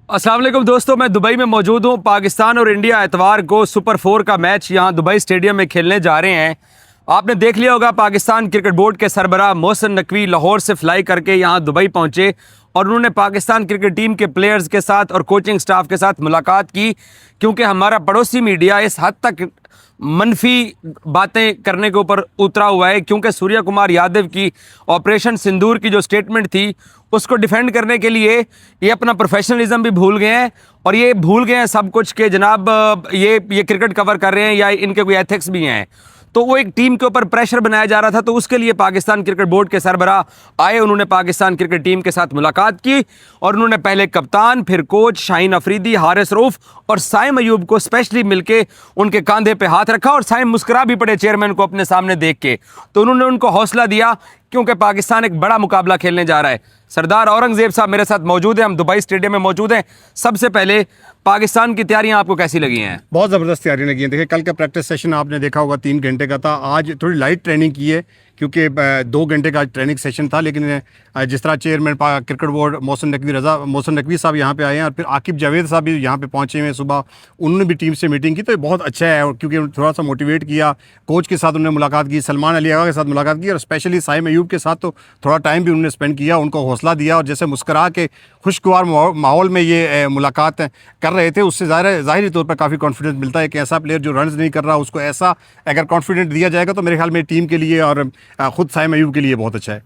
अस्सलाम वालेकुम दोस्तों, मैं दुबई में मौजूद हूँ। पाकिस्तान और इंडिया एतवार को सुपर 4 का मैच यहाँ दुबई स्टेडियम में खेलने जा रहे हैं। आपने देख लिया होगा, पाकिस्तान क्रिकेट बोर्ड के सरबराह मोहसिन नकवी लाहौर से फ्लाई करके यहाँ दुबई पहुँचे और उन्होंने पाकिस्तान क्रिकेट टीम के प्लेयर्स के साथ और कोचिंग स्टाफ के साथ मुलाकात की, क्योंकि हमारा पड़ोसी मीडिया इस हद तक मनफी बातें करने के ऊपर उतरा हुआ है, क्योंकि सूर्य कुमार यादव की ऑपरेशन सिंदूर की जो स्टेटमेंट थी उसको डिफेंड करने के लिए ये अपना प्रोफेशनलिज्म भी भूल गए हैं और ये भूल गए हैं सब कुछ कि जनाब ये क्रिकेट कवर कर रहे हैं या इनके कोई एथिक्स भी हैं। तो वो एक टीम के ऊपर प्रेशर बनाया जा रहा था, तो उसके लिए पाकिस्तान क्रिकेट बोर्ड के सरबराह आए। उन्होंने पाकिस्तान क्रिकेट टीम के साथ मुलाकात की और उन्होंने पहले कप्तान, फिर कोच शाहीन अफरीदी, हारिस रऊफ और साइम अयूब को स्पेशली मिलके उनके कंधे पे हाथ रखा और साइम मुस्कुरा भी पड़े चेयरमैन को अपने सामने देख के। तो उन्होंने उनको हौसला दिया, क्योंकि पाकिस्तान एक बड़ा मुकाबला खेलने जा रहा है। सरदार औरंगजेब साहब मेरे साथ मौजूद हैं, हम दुबई स्टेडियम में मौजूद हैं। सबसे पहले पाकिस्तान की तैयारियां आपको कैसी लगी हैं? बहुत ज़बरदस्त तैयारियां लगी हैं। देखिए, कल का प्रैक्टिस सेशन आपने देखा होगा 3 घंटे का था। आज थोड़ी लाइट ट्रेनिंग की है, क्योंकि 2 घंटे का ट्रेनिंग सेशन था। लेकिन जिस तरह chairman cricket board Mohsin Naqvi साहब यहाँ पे आए हैं और फिर आकिब जावेद साहब भी यहाँ पे पहुँचे हुए हैं सुबह, उन्होंने भी टीम से मीटिंग की, तो ये बहुत अच्छा है, क्योंकि उन्होंने थोड़ा सा मोटिवेट किया। कोच के साथ उन्होंने मुलाकात की, सलमान अली आगा के साथ मुलाकात की और स्पेशली साइम अयूब के साथ तो थोड़ा टाइम भी उन्होंने स्पेंड किया, उनको हौसला दिया। और जैसे मुस्करा के खुशगवार माहौल में ये मुलाकात कर रहे थे, उससे ज़ाहिरी तौर पर काफ़ी कॉन्फिडेंस मिलता है कि ऐसा प्लेयर जो रन्स नहीं कर रहा उसको ऐसा अगर कॉन्फिडेंस दिया जाएगा तो मेरे ख्याल में टीम के लिए और खुद साइम अयूब के लिए बहुत अच्छा है।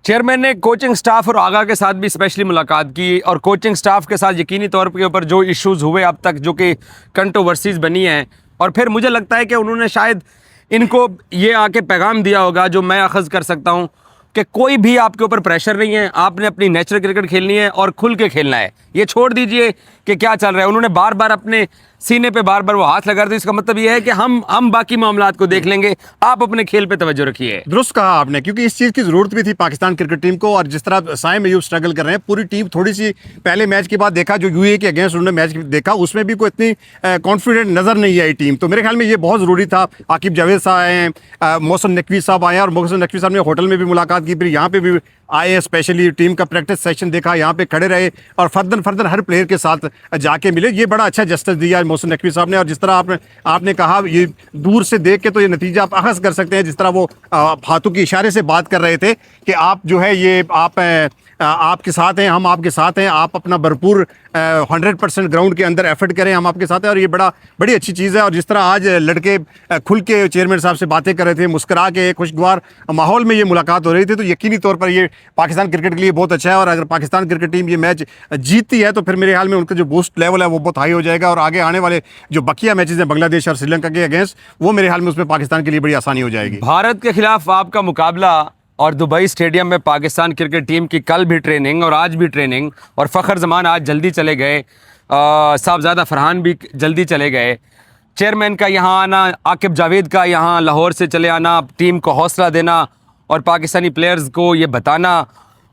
चेयरमैन ने कोचिंग स्टाफ और आगा के साथ भी स्पेशली मुलाकात की और कोचिंग स्टाफ के साथ यकीनी तौर के ऊपर जो इश्यूज़ हुए अब तक, जो कि कंट्रोवर्सीज बनी हैं, और फिर मुझे लगता है कि उन्होंने शायद इनको ये आके पैगाम दिया होगा जो मैं अखज़ कर सकता हूँ कि कोई भी आपके ऊपर प्रेशर नहीं है, आपने अपनी नेचुरल क्रिकेट खेलनी है और खुल के खेलना है। ये छोड़ दीजिए कि क्या चल रहा है। उन्होंने बार बार अपने सीने पे बार बार वो हाथ लगा रहे थे। इसका मतलब ये है कि हम बाकी मामलात को देख लेंगे, आप अपने खेल पे तवज्जो रखिए। दुरुस्त कहा आपने, क्योंकि इस चीज़ की ज़रूरत भी थी पाकिस्तान क्रिकेट टीम को। और जिस तरह साइम अयूब स्ट्रगल कर रहे हैं, पूरी टीम थोड़ी सी पहले मैच के बाद देखा जो यूएई के अगेंस्ट उन्होंने मैच देखा, उसमें भी कोई इतनी कॉन्फिडेंट नज़र नहीं आई टीम। तो मेरे ख्याल में ये बहुत ज़रूरी था। आकिब जावेद साहब आए हैं, मोहसिन नकवी साहब आए हैं और मोहसिन नकवी साहब ने होटल में भी मुलाकात की, फिर यहाँ पे भी आए हैं, स्पेशली टीम का प्रैक्टिस सेशन देखा, यहाँ पे खड़े रहे और फर्दर हर प्लेयर के साथ जाके मिले। ये बड़ा अच्छा जस्टिस दिया है मोहसिन नकवी साहब ने। और जिस तरह आपने कहा, ये दूर से देख के तो ये नतीजा आप अखज़ कर सकते हैं। जिस तरह वो हाथों के इशारे से बात कर रहे थे कि आप जो है ये आपके साथ हैं, हम आपके साथ हैं, आप अपना भरपूर 100% ग्राउंड के अंदर एफर्ट करें, हम आपके साथ हैं। और ये बड़ी अच्छी चीज़ है। और जिस तरह आज लड़के खुल के चेयरमैन साहब से बातें कर रहे थे, मुस्करा के खुशगवार माहौल में ये मुलाकात हो रही थी, तो यकीनी तौर पर ये पाकिस्तान क्रिकेट के लिए बहुत अच्छा है। और अगर पाकिस्तान क्रिकेट टीम ये मैच जीतती है तो फिर मेरे ख्याल में उनका जो बूस्ट लेवल है वो बहुत हाई हो जाएगा और आगे आने वाले जो बकिया मैचेस हैं बांग्लादेश और श्रीलंका के अगेंस्ट, वो मेरे ख्याल में उसमें पाकिस्तान के लिए बड़ी आसानी हो जाएगी। भारत के खिलाफ आपका मुकाबला और दुबई स्टेडियम में पाकिस्तान क्रिकेट टीम की कल भी ट्रेनिंग और आज भी ट्रेनिंग, और फ़खर जमान आज जल्दी चले गए, साहबजादा फरहान भी जल्दी चले गए। चेयरमैन का यहाँ आना, आकिब जावेद का यहाँ लाहौर से चले आना, टीम को हौसला देना और पाकिस्तानी प्लेयर्स को ये बताना।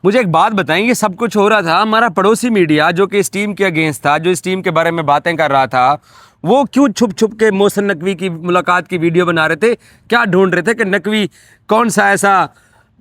मुझे एक बात बताएं, ये सब कुछ हो रहा था, हमारा पड़ोसी मीडिया जो कि इस टीम के अगेंस्ट था, जो इस टीम के बारे में बातें कर रहा था, वो क्यों छुप छुप के मोहसिन नकवी की मुलाकात की वीडियो बना रहे थे? क्या ढूंढ रहे थे कि नकवी कौन सा ऐसा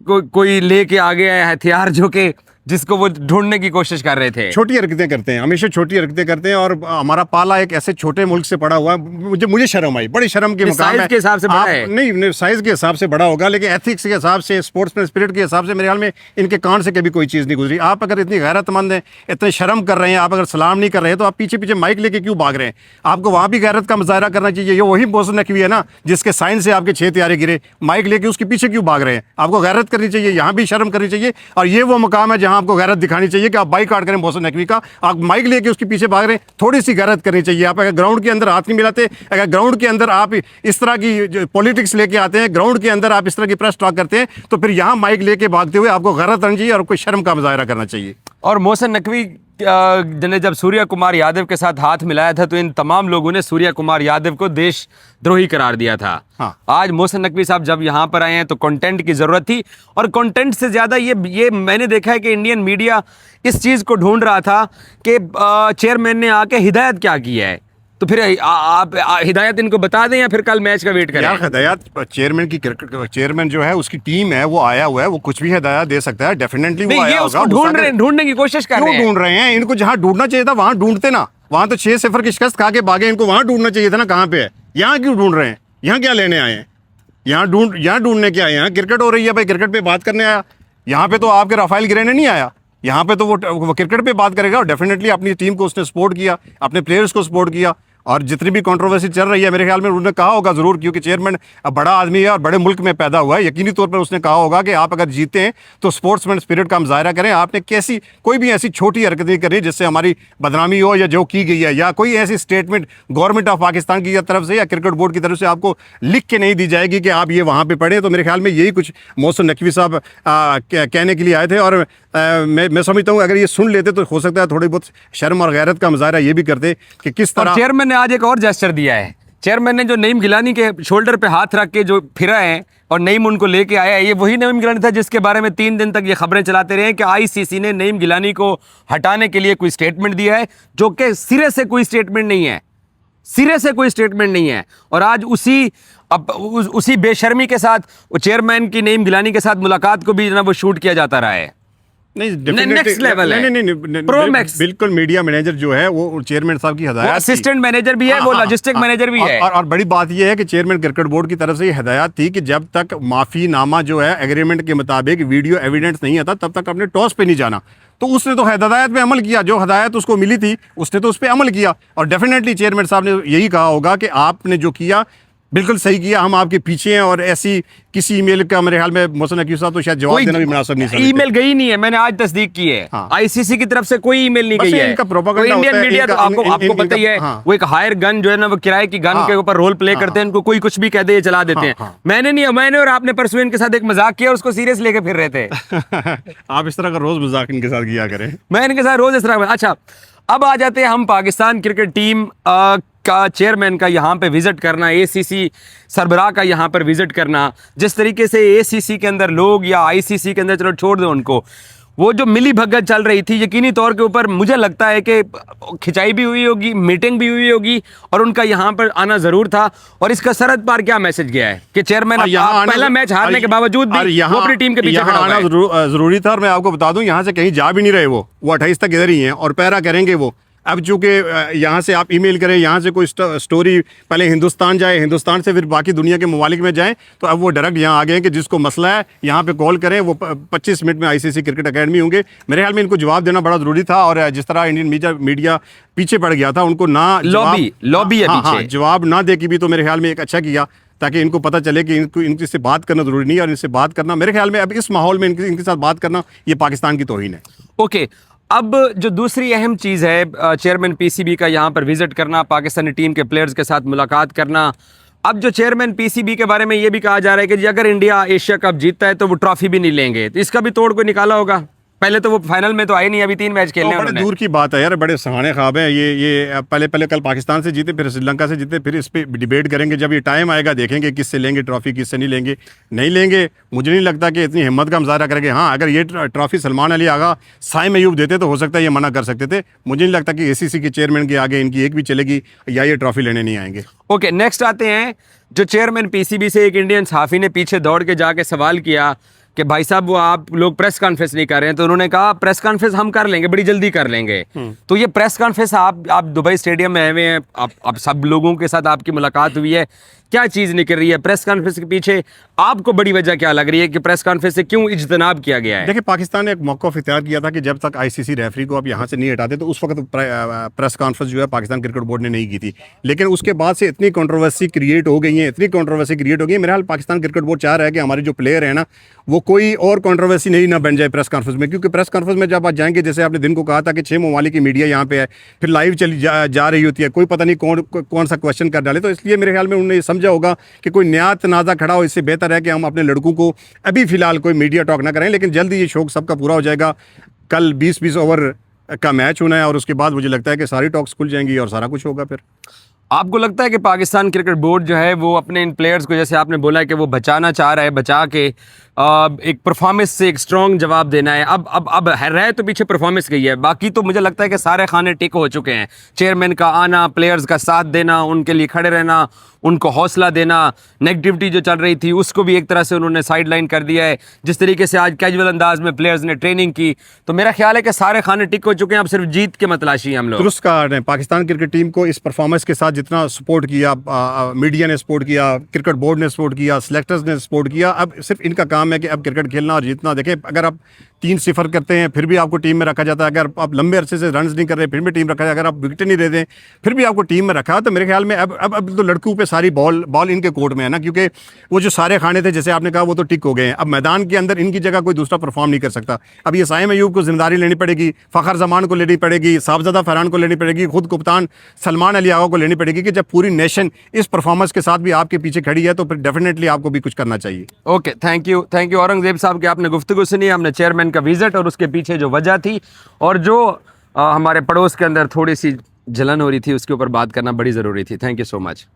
कोई लेके आ गया है हथियार जो कि जिसको वो ढूंढने की कोशिश कर रहे थे? छोटी हरकतें करते हैं, हमेशा छोटी हरकतें करते हैं। और हमारा पाला एक ऐसे छोटे मुल्क से पड़ा हुआ है, मुझे शर्म आई, बड़ी शर्म के मुकाम है। साइज के हिसाब से बड़ा है? नहीं, साइज के हिसाब से बड़ा होगा, लेकिन एथिक्स के हिसाब से, स्पोर्ट्समैन स्पिरिट के हिसाब से मेरे ख्याल में इनके कान से कभी कोई चीज़ नहीं गुजरी। आप अगर इतनी गैरतमंद हैं, इतने शर्म कर रहे हैं, आप अगर सलाम नहीं कर रहे हैं, तो आप पीछे पीछे माइक लेके क्यों भाग रहे हैं? आपको वहाँ भी गैरत का मुजाहरा करना चाहिए। ये वही मोहसिन नकवी है ना, जिसके साइन से आपके 6 तारे गिरे, माइक लेके उसके पीछे क्यों भाग रहे हैं? आपको गैरत करनी चाहिए, यहाँ भी शर्म करनी चाहिए। और ये वो मुकाम है जहाँ आपको गैरत दिखानी चाहिए कि आप बाइकआउट करें मोहसिन नकवी का। आप माइक लेके उसके पीछे भाग रहे हैं, थोड़ी सी गैरत करनी चाहिए। आप अगर ग्राउंड के अंदर हाथ नहीं मिलाते, अगर ग्राउंड के अंदर आप इस तरह की पॉलिटिक्स लेके आते हैं, ग्राउंड के अंदर आप इस तरह की प्रेस टॉक करते हैं, तो फिर यहाँ माइक लेके भागते हुए आपको गैरत आनी चाहिए और कोई शर्म का मुजाहरा करना चाहिए। और मोहसिन नकवी ने जब सूर्य कुमार यादव के साथ हाथ मिलाया था तो इन तमाम लोगों ने सूर्य कुमार यादव को देशद्रोही करार दिया था। हाँ। आज मोहसिन नकवी साहब जब यहाँ पर आए हैं तो कंटेंट की ज़रूरत थी, और कंटेंट से ज़्यादा ये मैंने देखा है कि इंडियन मीडिया इस चीज़ को ढूंढ रहा था कि चेयरमैन ने आके हिदायत क्या की है। तो फिर आप हिदायत इनको बता दें या फिर कल मैच का वेट करें? यार हिदायत चेयरमैन की, क्रिकेट चेयरमैन जो है उसकी टीम है, वो आया हुआ है, वो कुछ भी हिदायत दे सकता है, डेफिनेटली वो नहीं, ये आया उसको होगा। ढूंढने की कोशिश कर रहे क्यों हैं। ढूंढ रहे हैं? इनको जहां ढूंढना चाहिए था वहां ढूंढते ना। वहां तो 6-0 की शिकस्त खा के भागे, इनको वहां ढूंढना चाहिए था ना कहाँ पे है। यहाँ क्यों ढूंढ रहे हैं? यहाँ क्या लेने आए हैं? यहाँ ढूंढने क्या आए? यहाँ क्रिकेट हो रही है भाई, क्रिकेट पे बात करने आया। यहाँ पे तो आपके राफेल गिरेने नहीं आया, यहाँ पे तो वो क्रिकेट पे बात करेगा। और डेफिनेटली अपनी टीम को उसने सपोर्ट किया, अपने प्लेयर्स को सपोर्ट किया। और जितनी भी कंट्रोवर्सी चल रही है, मेरे ख्याल में उन्होंने कहा होगा ज़रूर, क्योंकि चेयरमैन बड़ा आदमी है और बड़े मुल्क में पैदा हुआ है, यकीनी तौर पर उसने कहा होगा कि आप अगर जीते हैं तो स्पोर्ट्समैन स्पिरिट का मुजाहरा करें। आपने कैसी कोई भी ऐसी छोटी हरकत नहीं करी जिससे हमारी बदनामी हो, या जो की गई है, या कोई ऐसी स्टेटमेंट गवर्नमेंट ऑफ पाकिस्तान की तरफ से या क्रिकेट बोर्ड की तरफ से आपको लिख के नहीं दी जाएगी कि आप ये वहाँ पर पढ़ें। तो मेरे ख्याल में यही कुछ मोहसिन नकवी साहब कहने के लिए आए थे। और मैं समझता हूँ अगर ये सुन लेते तो हो सकता है थोड़ी बहुत शर्म और गैरत का मुजाहरा ये भी करते कि किस तरह। चेयरमैन ने आज एक और जेस्चर दिया है। चेयरमैन ने जो नईम गिलानी के शोल्डर पे हाथ रख के जो फिरा है और नईम उनको लेके आया है, ये वही नईम गिलानी था जिसके बारे में 3 दिन तक ये खबरें चलाते रहे कि आईसीसी ने नईम गिलानी को हटाने के लिए कोई स्टेटमेंट दिया है, जो कि सिरे से कोई स्टेटमेंट नहीं है, सिरे से कोई स्टेटमेंट नहीं है। और आज उसी बेशर्मी के साथ वो चेयरमैन की नईम गिलानी के साथ मुलाकात को भी ना वो शूट किया जाता रहा है। नेक्स्ट लेवल है, नहीं प्रो मैक्स। बिल्कुल मीडिया मैनेजर जो है वो चेयरमैन साहब की हिदायत, असिस्टेंट मैनेजर भी है, वो लॉजिस्टिक मैनेजर भी है। और बड़ी बात ये है कि चेयरमैन क्रिकेट बोर्ड की तरफ से ये हिदायत थी कि जब तक माफीनामा जो है एग्रीमेंट के मुताबिक वीडियो एविडेंस नहीं आता तब तक अपने टॉस पे नहीं जाना। तो उसने तो हिदायत पे अमल किया, जो हिदायत उसको मिली थी उसने तो उस पर अमल किया। और डेफिनेटली चेयरमैन साहब ने यही कहा होगा कि आपने जो किया बिल्कुल सही किया, हम आपके पीछे हैं। और ऐसी किसी ईमेल का मेरे ख्याल में मोहसिन नकवी साहब तो शायद जवाब देना भी मुनासिब नहीं समझते। ईमेल गई नहीं है, मैंने आज तस्दीक की है। हाँ। आईसीसी की तरफ से कोई ईमेल नहीं गई है। इनका प्रोपेगेंडा इंडियन होता है, मीडिया तो आपको पता ही है, हाँ। वो एक हायर गन जो है ना, वो किराए की गन के ऊपर रोल प्ले करते हैं, इनको कोई कुछ भी कह दे चला देते हैं। मैंने और आपने परसों इनके साथ एक मजाक किया, उसको सीरियस लेके फिर रहे थे। आप इस तरह का रोज मजाक इनके साथ किया करें। मैं इनके साथ रोज इस तरह। अच्छा, अब आ जाते हैं हम पाकिस्तान क्रिकेट टीम का चेयरमैन का यहाँ पे विजिट करना, एसीसी सरबराह का यहाँ पर विजिट करना, जिस तरीके से एसीसी के अंदर लोग या आईसीसी के अंदर, चलो छोड़ दो उनको, वो जो मिली भगत चल रही थी, यकीनी तौर के ऊपर मुझे लगता है कि खिंचाई भी हुई होगी, मीटिंग भी हुई होगी और उनका यहाँ पर आना जरूर था। और इसका सरहद पार क्या मैसेज गया है कि चेयरमैन पहला मैच हारने के बावजूद भी वो अपनी टीम के पीछे खड़ा आना जरूरी था। और मैं आपको बता दूं, यहाँ से कहीं जा भी नहीं रहे, वो 28 तक इधर ही हैं और पैरा करेंगे वो। अब चूंकि यहाँ से आप ईमेल करें, यहाँ से कोई स्टोरी पहले हिंदुस्तान जाए, हिंदुस्तान से फिर बाकी दुनिया के ममालिक में जाए, तो अब वो डायरेक्ट यहाँ आ गए हैं कि जिसको मसला है यहाँ पे कॉल करें। वो 25 मिनट में आईसीसी क्रिकेट एकेडमी होंगे। मेरे ख्याल में इनको जवाब देना बड़ा ज़रूरी था। और जिस तरह इंडियन मीडिया पीछे पड़ गया था, उनको ना लॉबी जवाब ना दे की भी, तो मेरे ख्याल में एक अच्छा किया, ताकि इनको पता चले कि इनसे बात करना ज़रूरी नहीं है। और इनसे बात करना मेरे ख्याल में अब इस माहौल में इनके साथ बात करना ये पाकिस्तान की तौहीन है। ओके, अब जो दूसरी अहम चीज़ है, चेयरमैन पीसीबी का यहाँ पर विजिट करना, पाकिस्तानी टीम के प्लेयर्स के साथ मुलाकात करना। अब जो चेयरमैन पीसीबी के बारे में ये भी कहा जा रहा है कि जी अगर इंडिया एशिया कप जीतता है तो वो ट्रॉफी भी नहीं लेंगे, तो इसका भी तोड़ को निकाला होगा। पहले तो वो फाइनल में तो आए नहीं, अभी 3 मैच खेलने हैं। बड़े दूर की बात है यार, बड़े सहाने ख्वाब हैं ये पहले कल पाकिस्तान से जीते, फिर श्रीलंका से जीते, फिर इस पे डिबेट करेंगे। जब ये टाइम आएगा देखेंगे किससे लेंगे ट्रॉफी, किससे नहीं लेंगे। मुझे नहीं लगता कि इतनी हिम्मत का मुजाहरा करेंगे। हाँ, अगर ये ट्रॉफी सलमान अली आगा, साइम अयूब देते तो हो सकता है ये मना कर सकते थे। मुझे नहीं लगता कि एसीसी के चेयरमैन के आगे इनकी एक भी चलेगी या ये ट्रॉफी लेने नहीं आएंगे। ओके, नेक्स्ट आते हैं, जो चेयरमैन पीसीबी से एक इंडियन सहाफ़ी ने पीछे दौड़ के जाके सवाल किया कि भाई साहब वो आप लोग प्रेस कॉन्फ्रेंस नहीं कर रहे हैं, तो उन्होंने कहा प्रेस कॉन्फ्रेंस हम कर लेंगे, बड़ी जल्दी कर लेंगे। तो ये प्रेस कॉन्फ्रेंस आप दुबई स्टेडियम में आए हुए हैं, आप सब लोगों के साथ आपकी मुलाकात हुई है, क्या चीज़ निकल रही है प्रेस कॉन्फ्रेंस के पीछे? आपको बड़ी वजह क्या लग रही है कि प्रेस कॉन्फ्रेंस से क्यों इज्तनाब किया गया है? देखिए, पाकिस्तान ने एक मौक़िफ़ इख्तियार किया था कि जब तक आईसीसी रेफरी को आप यहाँ से नहीं हटाते, तो उस वक्त प्रेस कॉन्फ्रेंस जो है पाकिस्तान क्रिकेट बोर्ड ने नहीं की थी। लेकिन उसके बाद से इतनी कंट्रोवर्सी क्रिएट हो गई है, मेरे हाल पाकिस्तान क्रिकेट बोर्ड चाह रहा है कि हमारे जो प्लेयर है ना, वो कोई और कंट्रोवर्सी नहीं ना बन जाए प्रेस कॉन्फ्रेंस में। क्योंकि प्रेस कॉन्फ्रेंस में जब आप जाएंगे, जैसे आपने दिन को कहा था कि 6 ममालिक की मीडिया यहाँ पे है, फिर लाइव चली जा रही होती है, कोई पता नहीं कौन सा क्वेश्चन कर डाले। तो इसलिए मेरे ख्याल में उन्होंने ये समझा होगा कि कोई नया तनाज़ा खड़ा हो, इससे बेहतर है कि हम अपने लड़कों को अभी फिलहाल कोई मीडिया टॉक ना करें। लेकिन जल्दी ये शौक सबका पूरा हो जाएगा। कल 20-20 ओवर का मैच होना है और उसके बाद मुझे लगता है कि सारी टॉक्स खुल जाएंगी और सारा कुछ होगा। फिर आपको लगता है कि पाकिस्तान क्रिकेट बोर्ड जो है वो अपने इन प्लेयर्स को, जैसे आपने बोला कि वो बचाना चाह रहा है, बचा के एक परफॉर्मेंस से एक स्ट्रॉन्ग जवाब देना है। अब रह तो पीछे परफॉर्मेंस गई है, बाकी तो मुझे लगता है कि सारे खाने टिक हो चुके हैं। चेयरमैन का आना, प्लेयर्स का साथ देना, उनके लिए खड़े रहना, उनको हौसला देना, नेगेटिविटी जो चल रही थी उसको भी एक तरह से उन्होंने साइडलाइन कर दिया है। जिस तरीके से आज कैजुअल अंदाज में प्लेयर्स ने ट्रेनिंग की, तो मेरा ख्याल है कि सारे खाने टिक हो चुके हैं। अब सिर्फ जीत के मतलाशी हैं हम लोग। दुरुस्त कहा आपने। पाकिस्तान क्रिकेट टीम को इस परफॉर्मेंस के साथ जितना सपोर्ट किया, मीडिया ने सपोर्ट किया, क्रिकेट बोर्ड ने सपोर्ट किया, सिलेक्टर्स ने सपोर्ट किया, अब सिर्फ इनका काम है कि अब क्रिकेट खेलना और जीतना। देखें, अगर आप 3-0 करते हैं फिर भी आपको टीम में रखा जाता है, अगर आप लंबे अरसे से रन नहीं कर रहे फिर भी टीम रखा जाए, अगर आप विकेट नहीं देते फिर भी आपको टीम में रखा है। तो मेरे ख्याल में अब तो लड़कों पे सारी बॉल इनके कोर्ट में है ना, क्योंकि वो जो सारे खाने थे जैसे आपने कहा वो तो टिक हो गए हैं। अब मैदान के अंदर इनकी जगह कोई दूसरा परफॉर्म नहीं कर सकता। अब ये साइम अयूब को जिम्मेदारी लेनी पड़ेगी, फ़खर जमान को लेनी पड़ेगी, साहबजादा फरहान को लेनी पड़ेगी, खुद कप्तान सलमान अली आगा को लेनी पड़ेगी कि जब पूरी नेशन इस परफॉर्मेंस के साथ भी आपके पीछे खड़ी है तो फिर डेफिनेटली आपको भी कुछ करना चाहिए। ओके, थैंक यू औरंगजेब साहब कि आपने गुफ्तगू सुनी, हमने चेयरमैन का विजिट और उसके पीछे जो वजह थी और जो हमारे पड़ोस के अंदर थोड़ी सी जलन हो रही थी उसके ऊपर बात करना बड़ी ज़रूरी थी। Thank you so much.